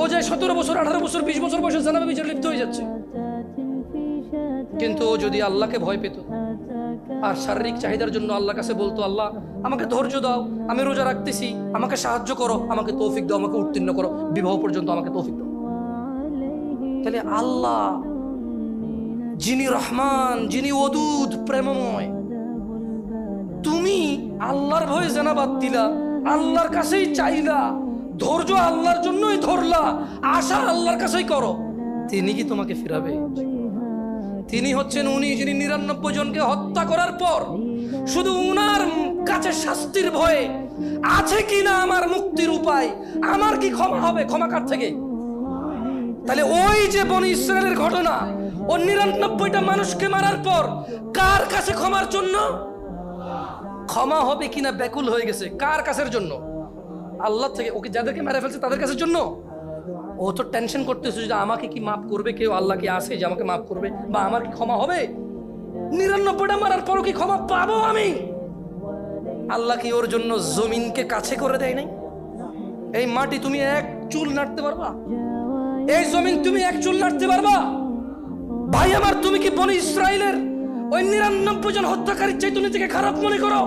ও যে 17 বছর 18 বছর 20 বছর বয়সে জানাবে বিচার লিপ্ত হয়ে যাচ্ছে। কিন্তু ও যদি আল্লাহকে ভয় পেত আর শারীরিক চাহিদার জন্য আল্লাহর কাছে বলতো, আল্লাহ আমাকে ধৈর্য দাও, আমি রোজা রাখতেছি, আমাকে সাহায্য করো, আমাকে তৌফিক দাও, আমাকে উত্তীর্ণ করো, বিবাহ পর্যন্ত আমাকে তৌফিক দাও, তাহলে আল্লাহ যিনি রহমান, যিনি ওদুদ প্রেমময়, তুমি আল্লাহর ভয়ে জানা বাদ দিলা, আল্লাহর কাছেই চাইলা, ধৈর্য আল্লাহর জন্যই ধরলা, আশা আল্লাহর কাছেই করো, তিনি কি তোমাকে ফিরাবে? তিনি হচ্ছেন উনি যিনি 99 জনকে হত্যা করার পর শুধু উনার কাছে শাস্তির ভয়ে আছে কিনা আমার মুক্তির উপায়, আমার কি ক্ষমা হবে, ক্ষমা কার থেকে? তাহলে ওই যে বনি ইসরায়েলের ঘটনা, ও 99টা মানুষকে মারার পর কার কাছে ক্ষমার জন্য? ক্ষমা হবে কিনা ব্যাকুল হয়ে গেছে, কার কাছের জন্য? আল্লাহ থেকে। ওকে যাদেরকে মেরে ফেলছে তাদের কাছের জন্য। ও তো টেনশন করতেছে যে আমাকে কি মাফ করবে কেউ, আল্লাহ কি আছে যে আমাকে মাফ করবে, বা আমার কি ক্ষমা হবে? 99টা মারার পরও কি ক্ষমা পাবো আমি? আল্লাহ কি ওর জন্য জমিনকে কাছে করে দেয় নাই? এই মাটি তুমি এক চুল নাড়তে পারবা? এই জমিন তুমি এক চুল নাড়তে পারবা? ভাই আমার, তুমি কি বনি ইসরাইলের ওই 99 জন হত্যাকারীর চাইতে নিজেকে খারাপ মনে করো?